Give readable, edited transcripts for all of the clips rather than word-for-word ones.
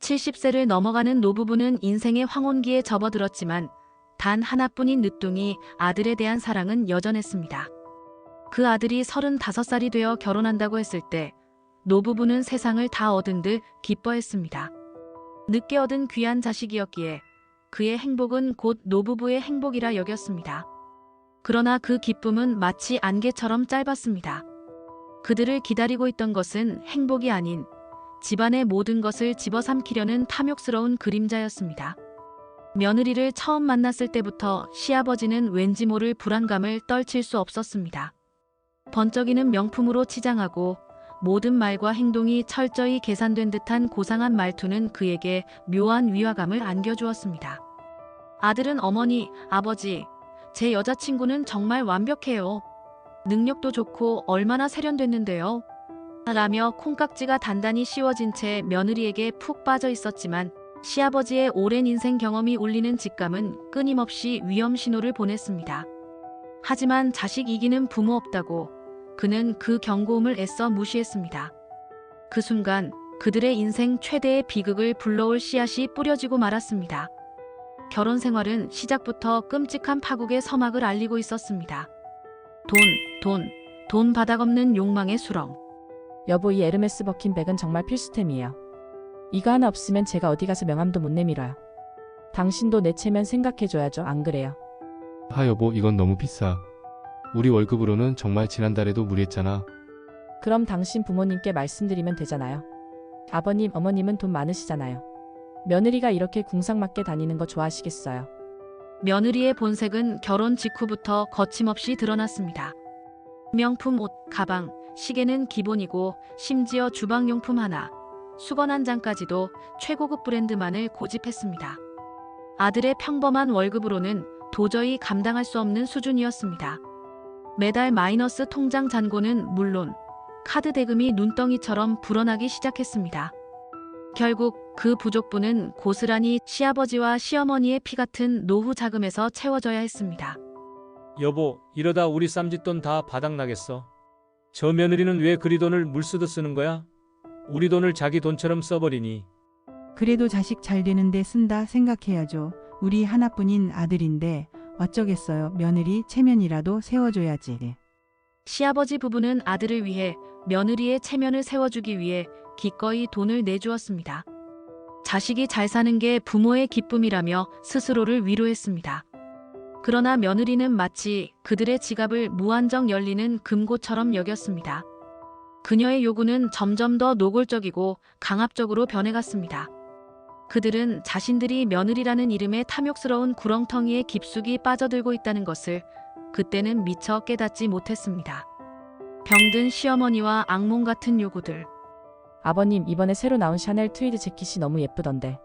70세를 넘어가는 노부부는 인생의 황혼기에 접어들었지만 단 하나뿐인 늦둥이 아들에 대한 사랑은 여전했습니다. 그 아들이 35살이 되어 결혼한다고 했을 때 노부부는 세상을 다 얻은 듯 기뻐했습니다. 늦게 얻은 귀한 자식이었기에 그의 행복은 곧 노부부의 행복이라 여겼습니다. 그러나 그 기쁨은 마치 안개처럼 짧았습니다. 그들을 기다리고 있던 것은 행복이 아닌 집안의 모든 것을 집어삼키려는 탐욕스러운 그림자였습니다. 며느리를 처음 만났을 때부터 시아버지는 왠지 모를 불안감을 떨칠 수 없었습니다. 번쩍이는 명품으로 치장하고 모든 말과 행동이 철저히 계산된 듯한 고상한 말투는 그에게 묘한 위화감을 안겨주었습니다. 아들은 어머니, 아버지, 제 여자친구는 정말 완벽해요. 능력도 좋고 얼마나 세련됐는데요. 라며 콩깍지가 단단히 씌워진 채 며느리에게 푹 빠져 있었지만 시아버지의 오랜 인생 경험이 울리는 직감은 끊임없이 위험 신호를 보냈습니다. 하지만 자식 이기는 부모 없다고 그는 그 경고음을 애써 무시했습니다. 그 순간 그들의 인생 최대의 비극을 불러올 씨앗이 뿌려지고 말았습니다. 결혼 생활은 시작부터 끔찍한 파국의 서막을 알리고 있었습니다. 돈 바닥 없는 욕망의 수렁. 여보, 이 에르메스 버킨백은 정말 필수템이에요. 이거 하나 없으면 제가 어디 가서 명함도 못 내밀어요. 당신도 내 체면 생각해줘야죠, 안 그래요? 여보, 이건 너무 비싸. 우리 월급으로는 정말 지난달에도 무리했잖아. 그럼 당신 부모님께 말씀드리면 되잖아요. 아버님, 어머님은 돈 많으시잖아요. 며느리가 이렇게 궁상맞게 다니는 거 좋아하시겠어요? 며느리의 본색은 결혼 직후부터 거침없이 드러났습니다. 명품 옷, 가방, 시계는 기본이고 심지어 주방용품 하나, 수건 한 장까지도 최고급 브랜드만을 고집했습니다. 아들의 평범한 월급으로는 도저히 감당할 수 없는 수준이었습니다. 매달 마이너스 통장 잔고는 물론 카드 대금이 눈덩이처럼 불어나기 시작했습니다. 결국 그 부족분은 고스란히 시아버지와 시어머니의 피 같은 노후 자금에서 채워져야 했습니다. 여보, 이러다 우리 쌈짓돈 다 바닥나겠어. 저 며느리는 왜 그리 돈을 물쓰듯 쓰는 거야? 우리 돈을 자기 돈처럼 써버리니. 그래도 자식 잘 되는데 쓴다 생각해야죠. 우리 하나뿐인 아들인데 어쩌겠어요. 며느리 체면이라도 세워줘야지. 시아버지 부부는 아들을 위해 며느리의 체면을 세워주기 위해 기꺼이 돈을 내주었습니다. 자식이 잘 사는 게 부모의 기쁨이라며 스스로를 위로했습니다. 그러나 며느리는 마치 그들의 지갑을 무한정 열리는 금고처럼 여겼습니다. 그녀의 요구는 점점 더 노골적이고 강압적으로 변해갔습니다. 그들은 자신들이 며느리라는 이름의 탐욕스러운 구렁텅이에 깊숙이 빠져들고 있다는 것을 그때는 미처 깨닫지 못했습니다. 병든 시어머니와 악몽 같은 요구들. 아버님, 이번에 새로 나온 샤넬 트위드 재킷이 너무 예쁘던데.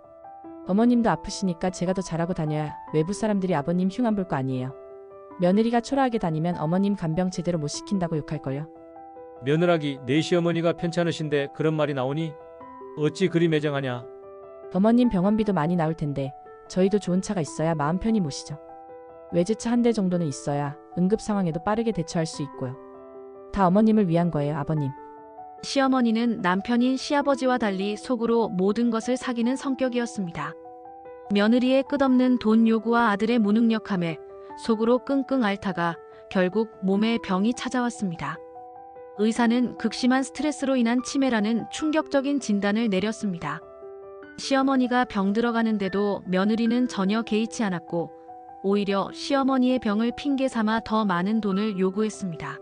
어머님도 아프시니까 제가 더 잘하고 다녀야 외부 사람들이 아버님 흉안 볼 거 아니에요. 며느리가 초라하게 다니면 어머님 간병 제대로 못 시킨다고 욕할걸요. 며느라기, 내 시어머니가 편찮으신데 그런 말이 나오니? 어찌 그리 매정하냐? 어머님 병원비도 많이 나올 텐데 저희도 좋은 차가 있어야 마음 편히 모시죠. 외제차 한 대 정도는 있어야 응급 상황에도 빠르게 대처할 수 있고요. 다 어머님을 위한 거예요, 아버님. 시어머니는 남편인 시아버지와 달리 속으로 모든 것을 사귀는 성격이었습니다. 며느리의 끝없는 돈 요구와 아들의 무능력함에 속으로 끙끙 앓다가 결국 몸에 병이 찾아왔습니다. 의사는 극심한 스트레스로 인한 치매라는 충격적인 진단을 내렸습니다. 시어머니가 병들어가는데도 며느리는 전혀 개의치 않았고 오히려 시어머니의 병을 핑계 삼아 더 많은 돈을 요구했습니다.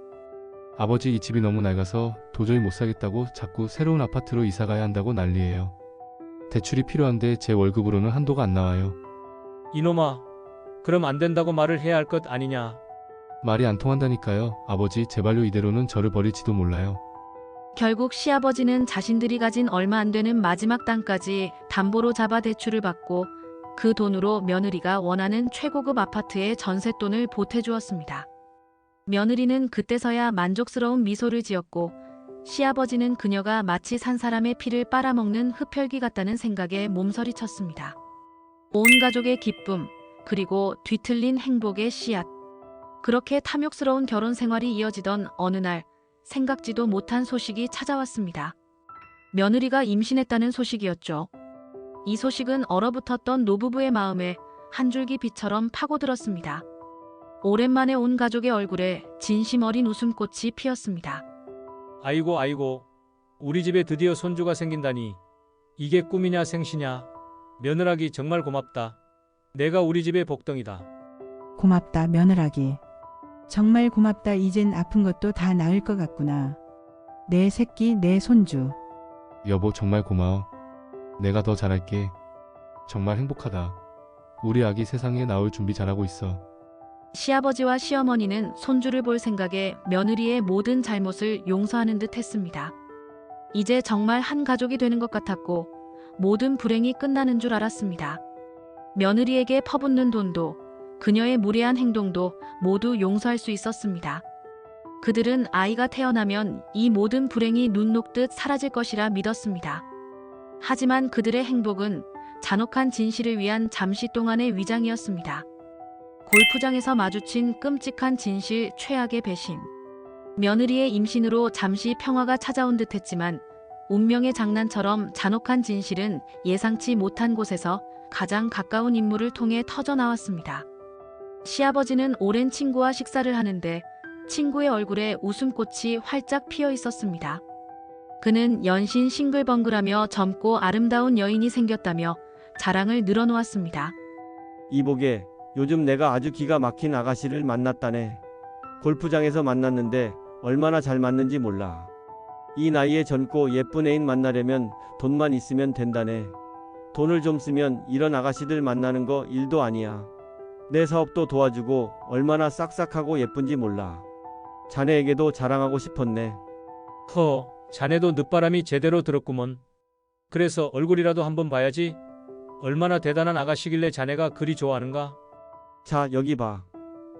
아버지, 이 집이 너무 낡아서 도저히 못 사겠다고 자꾸 새로운 아파트로 이사 가야 한다고 난리예요. 대출이 필요한데 제 월급으로는 한도가 안 나와요. 이놈아, 그럼 안 된다고 말을 해야 할 것 아니냐? 말이 안 통한다니까요. 아버지, 제발요, 이대로는 저를 버릴지도 몰라요. 결국 시아버지는 자신들이 가진 얼마 안 되는 마지막 땅까지 담보로 잡아 대출을 받고 그 돈으로 며느리가 원하는 최고급 아파트의 전셋돈을 보태주었습니다. 며느리는 그때서야 만족스러운 미소를 지었고 시아버지는 그녀가 마치 산 사람의 피를 빨아먹는 흡혈귀 같다는 생각에 몸서리쳤습니다. 온 가족의 기쁨, 그리고 뒤틀린 행복의 씨앗. 그렇게 탐욕스러운 결혼 생활이 이어지던 어느 날 생각지도 못한 소식이 찾아왔습니다. 며느리가 임신했다는 소식이었죠. 이 소식은 얼어붙었던 노부부의 마음에 한 줄기 빛처럼 파고들었습니다. 오랜만에 온 가족의 얼굴에 진심 어린 웃음꽃이 피었습니다. 아이고 아이고, 우리 집에 드디어 손주가 생긴다니. 이게 꿈이냐 생시냐. 며느라기 정말 고맙다. 내가 우리 집의 복덩이다. 고맙다, 며느라기. 정말 고맙다. 이젠 아픈 것도 다 나을 것 같구나. 내 새끼, 내 손주. 여보 정말 고마워. 내가 더 잘할게. 정말 행복하다. 우리 아기 세상에 나올 준비 잘하고 있어. 시아버지와 시어머니는 손주를 볼 생각에 며느리의 모든 잘못을 용서하는 듯 했습니다. 이제 정말 한 가족이 되는 것 같았고 모든 불행이 끝나는 줄 알았습니다. 며느리에게 퍼붓는 돈도 그녀의 무례한 행동도 모두 용서할 수 있었습니다. 그들은 아이가 태어나면 이 모든 불행이 눈 녹듯 사라질 것이라 믿었습니다. 하지만 그들의 행복은 잔혹한 진실을 위한 잠시 동안의 위장이었습니다. 골프장에서 마주친 끔찍한 진실, 최악의 배신. 며느리의 임신으로 잠시 평화가 찾아온 듯했지만 운명의 장난처럼 잔혹한 진실은 예상치 못한 곳에서 가장 가까운 인물을 통해 터져나왔습니다. 시아버지는 오랜 친구와 식사를 하는데 친구의 얼굴에 웃음꽃이 활짝 피어 있었습니다. 그는 연신 싱글벙글하며 젊고 아름다운 여인이 생겼다며 자랑을 늘어놓았습니다. 이보게, 요즘 내가 아주 기가 막힌 아가씨를 만났다네. 골프장에서 만났는데 얼마나 잘 맞는지 몰라. 이 나이에 젊고 예쁜 애인 만나려면 돈만 있으면 된다네. 돈을 좀 쓰면 이런 아가씨들 만나는 거 일도 아니야. 내 사업도 도와주고 얼마나 싹싹하고 예쁜지 몰라. 자네에게도 자랑하고 싶었네. 허, 자네도 늦바람이 제대로 들었구먼. 그래서 얼굴이라도 한번 봐야지. 얼마나 대단한 아가씨길래 자네가 그리 좋아하는가? 자, 여기 봐.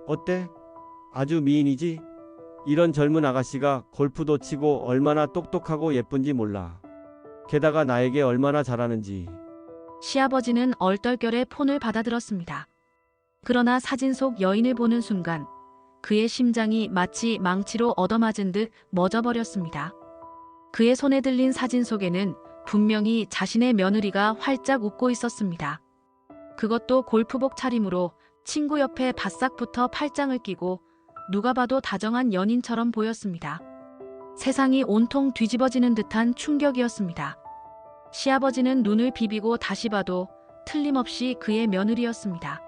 어때? 아주 미인이지? 이런 젊은 아가씨가 골프도 치고 얼마나 똑똑하고 예쁜지 몰라. 게다가 나에게 얼마나 잘하는지. 시아버지는 얼떨결에 폰을 받아들었습니다. 그러나 사진 속 여인을 보는 순간 그의 심장이 마치 망치로 얻어맞은 듯 멎어버렸습니다. 그의 손에 들린 사진 속에는 분명히 자신의 며느리가 활짝 웃고 있었습니다. 그것도 골프복 차림으로 친구 옆에 바싹 붙어 팔짱을 끼고 누가 봐도 다정한 연인처럼 보였습니다. 세상이 온통 뒤집어지는 듯한 충격이었습니다. 시아버지는 눈을 비비고 다시 봐도 틀림없이 그의 며느리였습니다.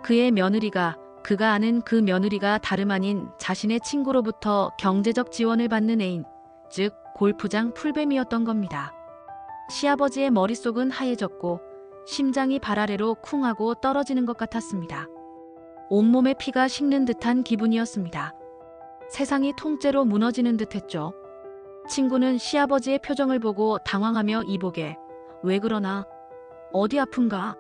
그의 며느리가 그가 아는 그 며느리가 다름 아닌 자신의 친구로부터 경제적 지원을 받는 애인, 즉 골프장 풀뱀이었던 겁니다. 시아버지의 머릿속은 하얘졌고 심장이 발 아래로 쿵 하고 떨어지는 것 같았습니다. 온몸에 피가 식는 듯한 기분이었습니다. 세상이 통째로 무너지는 듯했죠. 친구는 시아버지의 표정을 보고 당황하며 이보게 왜 그러나? 어디 아픈가?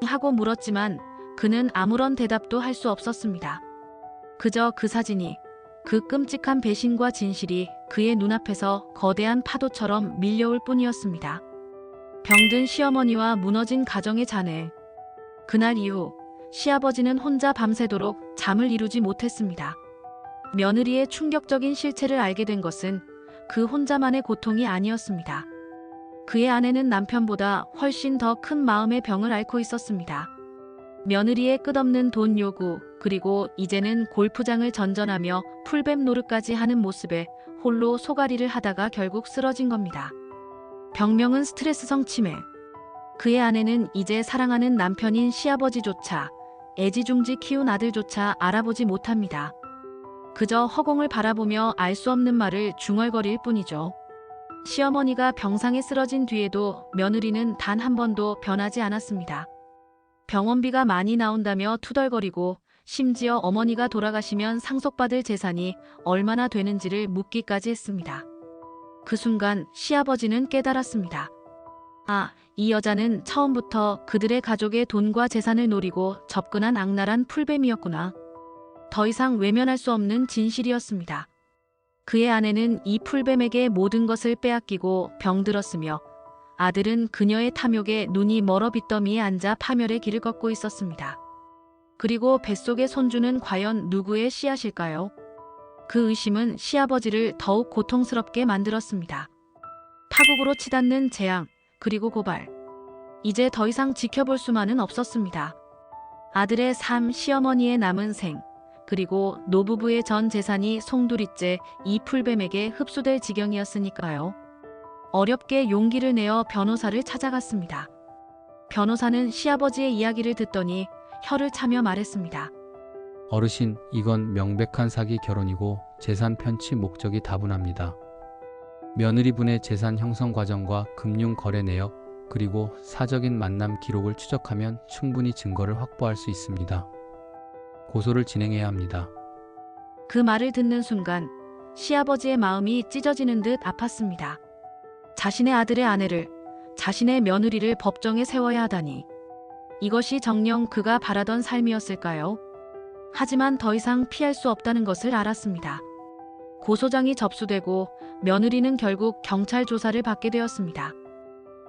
하고 물었지만 그는 아무런 대답도 할 수 없었습니다. 그저 그 사진이, 그 끔찍한 배신과 진실이 그의 눈앞에서 거대한 파도처럼 밀려올 뿐이었습니다. 병든 시어머니와 무너진 가정의 잔해. 그날 이후 시아버지는 혼자 밤새도록 잠을 이루지 못했습니다. 며느리의 충격적인 실체를 알게 된 것은 그 혼자만의 고통이 아니었습니다. 그의 아내는 남편보다 훨씬 더 큰 마음의 병을 앓고 있었습니다. 며느리의 끝없는 돈 요구, 그리고 이제는 골프장을 전전하며 풀뱀 노릇까지 하는 모습에 홀로 소가리를 하다가 결국 쓰러진 겁니다. 병명은 스트레스성 치매. 그의 아내는 이제 사랑하는 남편인 시아버지조차, 애지중지 키운 아들조차 알아보지 못합니다. 그저 허공을 바라보며 알 수 없는 말을 중얼거릴 뿐이죠. 시어머니가 병상에 쓰러진 뒤에도 며느리는 단 한 번도 변하지 않았습니다. 병원비가 많이 나온다며 투덜거리고 심지어 어머니가 돌아가시면 상속받을 재산이 얼마나 되는지를 묻기까지 했습니다. 그 순간 시아버지는 깨달았습니다. 아, 이 여자는 처음부터 그들의 가족의 돈과 재산을 노리고 접근한 악랄한 풀뱀이었구나. 더 이상 외면할 수 없는 진실이었습니다. 그의 아내는 이 풀뱀에게 모든 것을 빼앗기고 병들었으며 아들은 그녀의 탐욕에 눈이 멀어 빚더미에 앉아 파멸의 길을 걷고 있었습니다. 그리고 뱃속의 손주는 과연 누구의 씨앗일까요? 그 의심은 시아버지를 더욱 고통스럽게 만들었습니다. 파국으로 치닫는 재앙, 그리고 고발. 이제 더 이상 지켜볼 수만은 없었습니다. 아들의 삶, 시어머니의 남은 생, 그리고 노부부의 전 재산이 송두리째 이 풀뱀에게 흡수될 지경이었으니까요. 어렵게 용기를 내어 변호사를 찾아갔습니다. 변호사는 시아버지의 이야기를 듣더니 혀를 차며 말했습니다. 어르신, 이건 명백한 사기 결혼이고 재산 편취 목적이 다분합니다. 며느리분의 재산 형성 과정과 금융 거래 내역, 그리고 사적인 만남 기록을 추적하면 충분히 증거를 확보할 수 있습니다. 고소를 진행해야 합니다. 그 말을 듣는 순간 시아버지의 마음이 찢어지는 듯 아팠습니다. 자신의 아들의 아내를, 자신의 며느리를 법정에 세워야 하다니. 이것이 정녕 그가 바라던 삶이었을까요? 하지만 더 이상 피할 수 없다는 것을 알았습니다. 고소장이 접수되고 며느리는 결국 경찰 조사를 받게 되었습니다.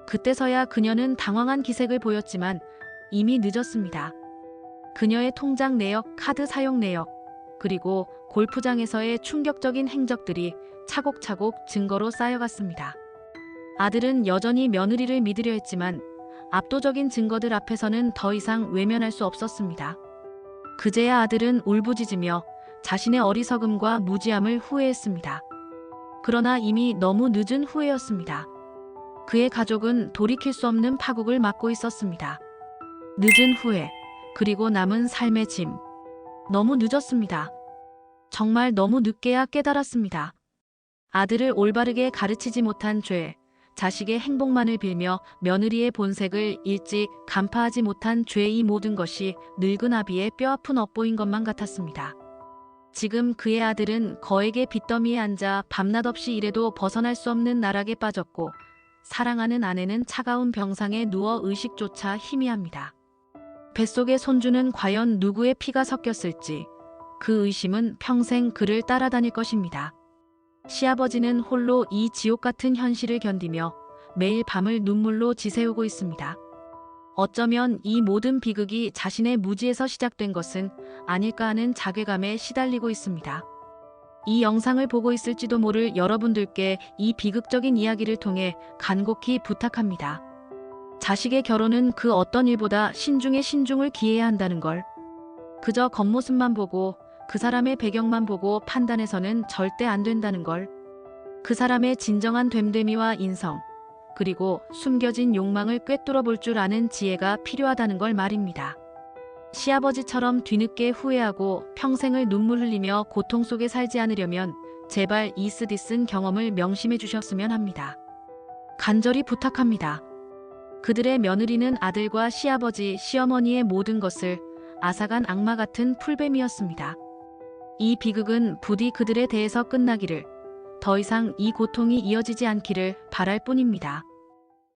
그때서야 그녀는 당황한 기색을 보였지만 이미 늦었습니다. 그녀의 통장 내역, 카드 사용 내역, 그리고 골프장에서의 충격적인 행적들이 차곡차곡 증거로 쌓여갔습니다. 아들은 여전히 며느리를 믿으려 했지만 압도적인 증거들 앞에서는 더 이상 외면할 수 없었습니다. 그제야 아들은 울부짖으며 자신의 어리석음과 무지함을 후회했습니다. 그러나 이미 너무 늦은 후회였습니다. 그의 가족은 돌이킬 수 없는 파국을 맞고 있었습니다. 늦은 후회, 그리고 남은 삶의 짐. 너무 늦었습니다. 정말 너무 늦게야 깨달았습니다. 아들을 올바르게 가르치지 못한 죄, 자식의 행복만을 빌며 며느리의 본색을 일찍 간파하지 못한 죄, 이 모든 것이 늙은 아비의 뼈아픈 업보인 것만 같았습니다. 지금 그의 아들은 거액의 빚더미에 앉아 밤낮 없이 일해도 벗어날 수 없는 나락에 빠졌고, 사랑하는 아내는 차가운 병상에 누워 의식조차 희미합니다. 뱃속의 손주는 과연 누구의 피가 섞였을지, 그 의심은 평생 그를 따라다닐 것입니다. 시아버지는 홀로 이 지옥 같은 현실을 견디며 매일 밤을 눈물로 지새우고 있습니다. 어쩌면 이 모든 비극이 자신의 무지에서 시작된 것은 아닐까 하는 자괴감에 시달리고 있습니다. 이 영상을 보고 있을지도 모를 여러분들께 이 비극적인 이야기를 통해 간곡히 부탁합니다. 자식의 결혼은 그 어떤 일보다 신중에 신중을 기해야 한다는 걸. 그저 겉모습만 보고 그 사람의 배경만 보고 판단해서는 절대 안 된다는 걸. 그 사람의 진정한 됨됨이와 인성, 그리고 숨겨진 욕망을 꿰뚫어 볼 줄 아는 지혜가 필요하다는 걸 말입니다. 시아버지처럼 뒤늦게 후회하고 평생을 눈물 흘리며 고통 속에 살지 않으려면 제발 이 쓰디쓴 경험을 명심해 주셨으면 합니다. 간절히 부탁합니다. 그들의 며느리는 아들과 시아버지, 시어머니의 모든 것을 앗아간 악마 같은 풀뱀이었습니다. 이 비극은 부디 그들에 대해서 끝나기를, 더 이상 이 고통이 이어지지 않기를 바랄 뿐입니다.